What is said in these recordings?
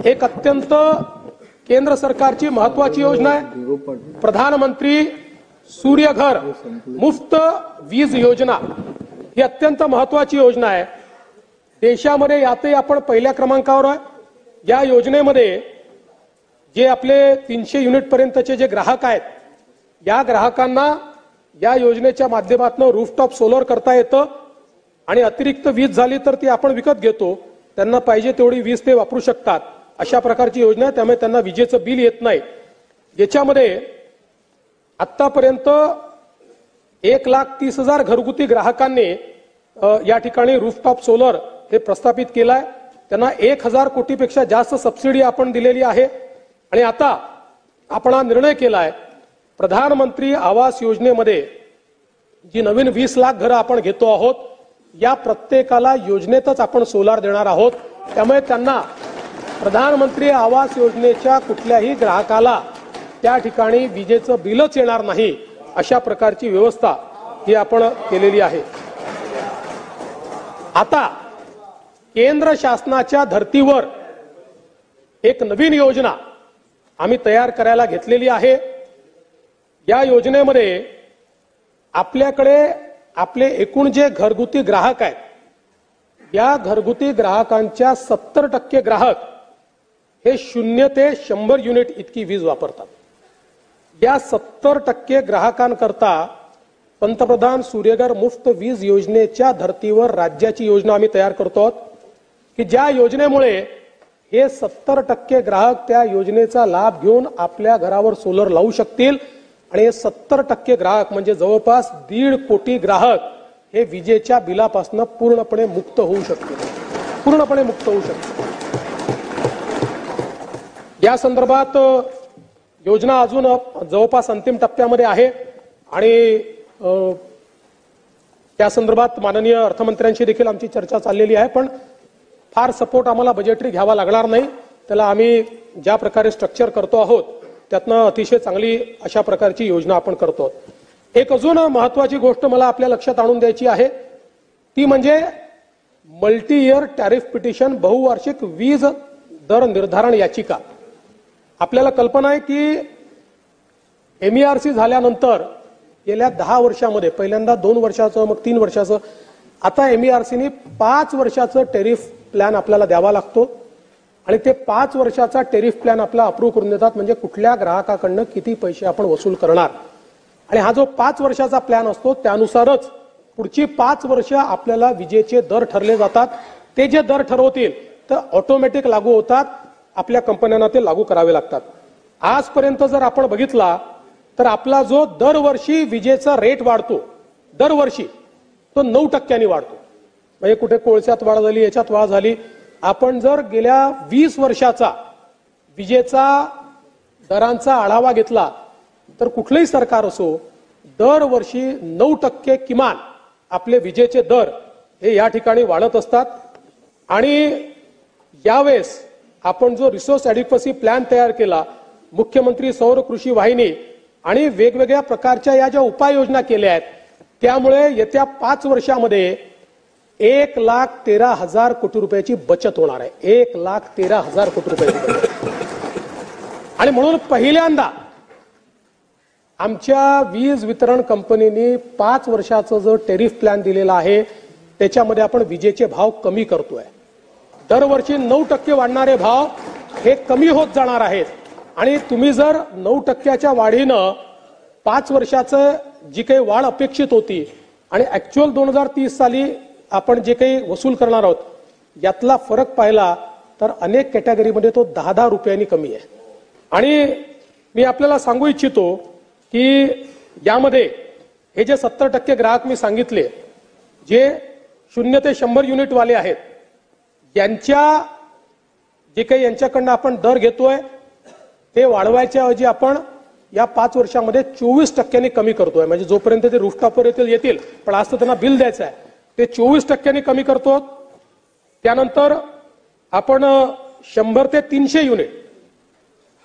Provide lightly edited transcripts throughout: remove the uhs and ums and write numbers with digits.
एक अत्यंत केंद्र सरकारची महत्वाची योजना आहे प्रधानमंत्री सूर्यघर मुफ्त वीज योजना। ही अत्यंत महत्वाची योजना आहे। देशामध्ये यातही आपण पहिल्या क्रमांकावर आहे। या योजनेमध्ये जे आपले 300 युनिट पर्यंतचे जे ग्राहक आहेत या ग्राहकांना या योजनेच्या माध्यमातून रूफटॉप सोलर करता येतं आणि अतिरिक्त वीज झाली तर ती आपण विकत घेतो। त्यांना पाहिजे तेवढी वीज ते वापरू शकतात। अशा प्रकारची योजना आहे, त्यामुळे त्यांना विजेचं बिल येत नाही। याच्यामध्ये आतापर्यंत 1,30,000 घरगुती ग्राहकांनी या ठिकाणी रूफटॉप सोलर हे प्रस्थापित केलाय। त्यांना 1,000 कोटीपेक्षा जास्त सबसिडी आपण दिलेली आहे। आणि आता आपण हा निर्णय केलाय प्रधानमंत्री आवास योजनेमध्ये जी नवीन 20 लाख घरं आपण घेतो आहोत या प्रत्येकाला योजनेतच आपण सोलार देणार आहोत। त्यामुळे त्यांना प्रधानमंत्री आवास योजनेच्या कुठल्याही ग्राहकाला त्या ठिकाणी विजेचं बिलच येणार नाही अशा प्रकारची व्यवस्था ही आपण केलेली आहे। आता केंद्र शासनाच्या धर्तीवर एक नवीन योजना आम्ही तयार करायला घेतलेली आहे। या योजनेमध्ये आपल्याकडे आपले एकूण जे घरगुती ग्राहक आहेत या घरगुती ग्राहकांच्या 70% ग्राहक हे 0 ते 100 युनिट इतकी वीज वापरतात। या 70% ग्राहकांकरता पंतप्रधान सूर्यघर मुफ्त वीज योजनेच्या धर्तीवर राज्याची योजना आम्ही तयार करतो आहोत की ज्या योजनेमुळे हे 70% ग्राहक त्या योजनेचा लाभ घेऊन आपल्या घरावर सोलर लावू शकतील आणि हे 70% ग्राहक म्हणजे जवळपास 1.5 कोटी ग्राहक हे विजेच्या बिलापासून पूर्णपणे मुक्त होऊ शकतील। पूर्णपणे मुक्त होऊ शकतील। या संदर्भात योजना अजून जवळपास अंतिम टप्प्यामध्ये आहे आणि त्या संदर्भात माननीय अर्थमंत्र्यांशी देखील आमची चर्चा चाललेली आहे। पण फार सपोर्ट आम्हाला बजेटरी घ्यावा लागणार नाही। त्याला आम्ही ज्या प्रकारे स्ट्रक्चर करतो आहोत त्यातनं अतिशय चांगली अशा प्रकारची योजना आपण करतो। एक अजून महत्वाची गोष्ट मला आपल्या लक्षात आणून द्यायची आहे ती म्हणजे मल्टी इयर टॅरिफ पिटिशन बहुवार्षिक वीज दर निर्धारण याचिका। आपल्याला कल्पना आहे की MERC झाल्यानंतर गेल्या 10 वर्षांमध्ये पहिल्यांदा 2 वर्षाचं मग 3 वर्षाचं आता MERCने 5 वर्षाचं टेरिफ प्लॅन आपल्याला द्यावा लागतो आणि ते 5 वर्षाचा टेरिफ प्लॅन आपला अप्रूव्ह करून देतात म्हणजे कुठल्या ग्राहकाकडनं किती पैसे आपण वसूल करणार आणि हा जो 5 वर्षाचा प्लॅन असतो त्यानुसारच पुढची 5 वर्ष आपल्याला विजेचे दर ठरले जातात। ते जे दर ठरवतील तर ऑटोमॅटिक लागू होतात। आपल्या कंपन्यांना ते लागू करावे लागतात। आजपर्यंत जर आपण बघितला तर आपला जो दरवर्षी विजेचा रेट वाढतो दरवर्षी तो 9% वाढतो। म्हणजे कुठे कोळशात वाढ झाली याच्यात वाढ झाली। आपण जर गेल्या 20 वर्षाचा विजेचा दरांचा आढावा घेतला तर कुठलेही सरकार असो दरवर्षी 9% किमान आपले विजेचे दर हे या ठिकाणी वाढत असतात। आणि यावेळेस आपण जो रिसोर्स ॲडिक्वसी प्लॅन तयार केला मुख्यमंत्री सौर कृषी वाहिनी आणि वेगवेगळ्या प्रकारच्या या ज्या उपाययोजना केल्या आहेत त्यामुळे येत्या 5 वर्षांमध्ये 1,13,000 कोटी रुपयाची बचत होणार आहे। 1,13,000 कोटी रुपयाची बचत। आणि म्हणून पहिल्यांदा आमच्या वीज वितरण कंपनीने 5 वर्षाचा जो टेरिफ प्लॅन दिलेला आहे त्याच्यामध्ये आपण विजेचे भाव कमी करतोय। दरवर्षी 9% वाढणारे भाव हे कमी होत जाणार आहेत आणि तुम्ही जर 9%च्या वाढीनं 5 वर्षाचं जी काही वाढ अपेक्षित होती आणि ऍक्च्युअल 2030 साली आपण जे काही वसूल करणार आहोत यातला फरक पाहिला तर अनेक कॅटेगरीमध्ये तो 10-10 रुपयांनी कमी आहे। आणि मी आपल्याला सांगू इच्छितो की यामध्ये हे जे 70% ग्राहक मी सांगितले जे 0 ते 100 युनिट वाले आहेत यांच्या जे काही यांच्याकडनं आपण दर घेतोय ते वाढवायच्या ऐवजी आपण या 5 वर्षांमध्ये 24% कमी करतोय। म्हणजे जोपर्यंत ते रूफटॉपवर येतील पण आज तर त्यांना बिल द्यायचं आहे ते 24% कमी करतो। त्यानंतर आपण 100 ते 300 युनिट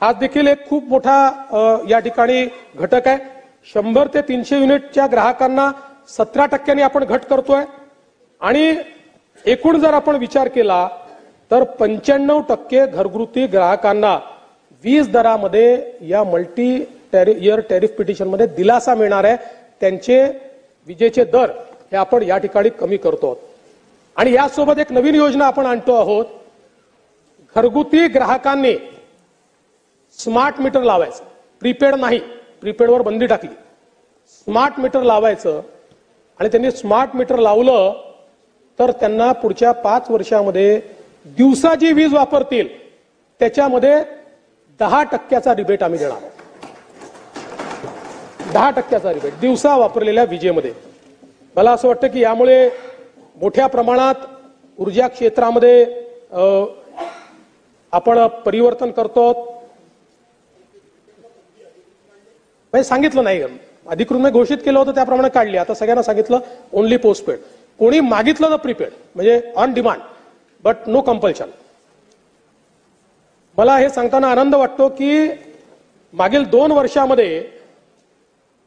हा देखील एक खूप मोठा या ठिकाणी घटक आहे। 100 ते 300 युनिटच्या ग्राहकांना 17% आपण घट करतोय आणि एकूण जर आपण विचार केला तर 95% घरगुती ग्राहकांना वीज दरामध्ये या मल्टी इयर टॅरिफ पिटिशन मध्ये दिलासा मिळणार आहे. त्यांचे विजेचे दर हे आपण या ठिकाणी कमी करतो आहोत. आणि यासोबत एक नवीन योजना आपण आणतो आहोत. घरगुती ग्राहकांनी स्मार्ट मीटर लावायचं, प्रीपेड नाही, प्रीपेडवर बंदी टाकली. स्मार्ट मीटर लावायचं आणि त्यांनी स्मार्ट मीटर लावलं तर त्यांना पुढच्या 5 वर्षामध्ये दिवसा जी वीज वापरतील त्याच्यामध्ये 10% रिबेट आम्ही देणार आहोत. 10% रिबेट दिवसा वापरलेल्या विजेमध्ये. मला असं वाटतं की यामुळे मोठ्या प्रमाणात ऊर्जा क्षेत्रामध्ये आपण परिवर्तन करतो. सांगितलं नाही, अधिकृतपणे घोषित केलं होतं त्याप्रमाणे काढली. आता सगळ्यांना सांगितलं ओनली पोस्टपेड. कोणी मागितलं तर प्रीपेड म्हणजे on demand, but no compulsion. मला हे सांगताना आनंद वाटतो की मागील 2 वर्षामध्ये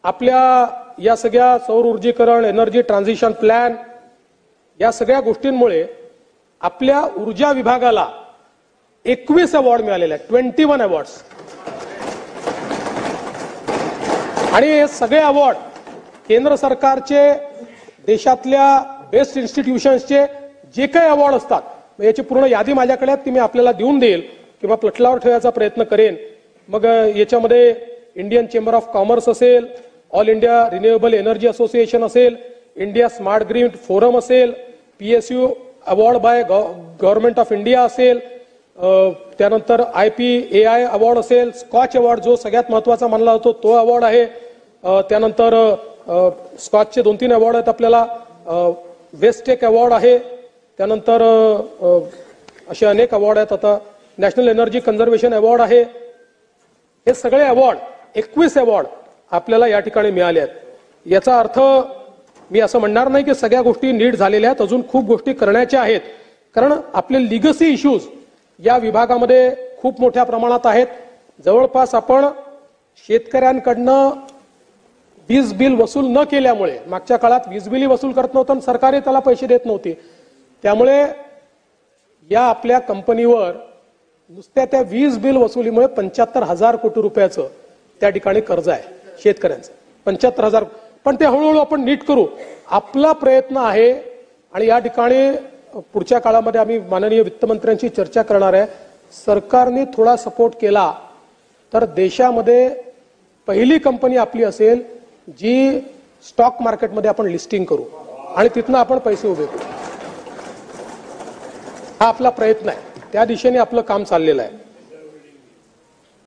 आपल्या या सगळ्या सौर ऊर्जीकरण, एनर्जी ट्रान्झिशन प्लॅन या सगळ्या गोष्टींमुळे आपल्या ऊर्जा विभागाला 21 अवॉर्ड मिळालेले आहेत. 21 अवॉर्ड्स. आणि हे सगळे अवॉर्ड केंद्र सरकारचे, देशातल्या बेस्ट इन्स्टिट्यूशन्सचे जे काही अवॉर्ड असतात, याची पूर्ण यादी माझ्याकडे आहे, ती मी आपल्याला देऊन देईल किंवा पटलावर ठेवायचा प्रयत्न करेन. मग याच्यामध्ये इंडियन चेंबर ऑफ कॉमर्स असेल, all India renewable energy association असेल, इंडिया स्मार्ट ग्रीड फोरम असेल, PSU award by government of India असेल, त्यानंतर IPAI अवॉर्ड असेल, स्कॉच अवॉर्ड जो सगळ्यात महत्वाचा मानला जातो तो अवॉर्ड आहे. त्यानंतर स्कॉचचे 2-3 अवॉर्ड आहेत आपल्याला. वेस्टेक अवॉर्ड आहे. त्यानंतर असे अनेक अवॉर्ड आहेत. आता नॅशनल एनर्जी कन्झर्वेशन अवॉर्ड आहे. हे सगळे अवॉर्ड 21 अवॉर्ड आपल्याला या ठिकाणी मिळाले आहेत. याचा अर्थ मी असं म्हणणार नाही की सगळ्या गोष्टी नीट झालेल्या आहेत. अजून खूप गोष्टी करण्याच्या आहेत. कारण आपले लिगसी इश्यूज या विभागामध्ये खूप मोठ्या प्रमाणात आहेत. जवळपास आपण शेतकऱ्यांकडनं वीज बिल वसूल न केल्यामुळे, मागच्या काळात वीज बिल वसूल करत नव्हतं आणि सरकारही त्याला पैसे देत नव्हते, त्यामुळे या आपल्या कंपनीवर नुसत्या त्या वीज बिल वसुलीमुळे 75,000 कोटी रुपयाचं त्या ठिकाणी कर्ज आहे शेतकऱ्यांचं. 75,000. पण ते हळूहळू आपण नीट करू. आपला प्रयत्न आहे. आणि या ठिकाणी पुढच्या काळामध्ये आम्ही माननीय वित्तमंत्र्यांशी चर्चा करणार आहे. सरकारने थोडा सपोर्ट केला तर देशामध्ये पहिली कंपनी आपली असेल जी स्टॉक मार्केटमध्ये आपण लिस्टिंग करू आणि तिथनं आपण पैसे उभे करू. हा आपला प्रयत्न आहे. त्या दिशेने आपलं काम चाललेलं आहे.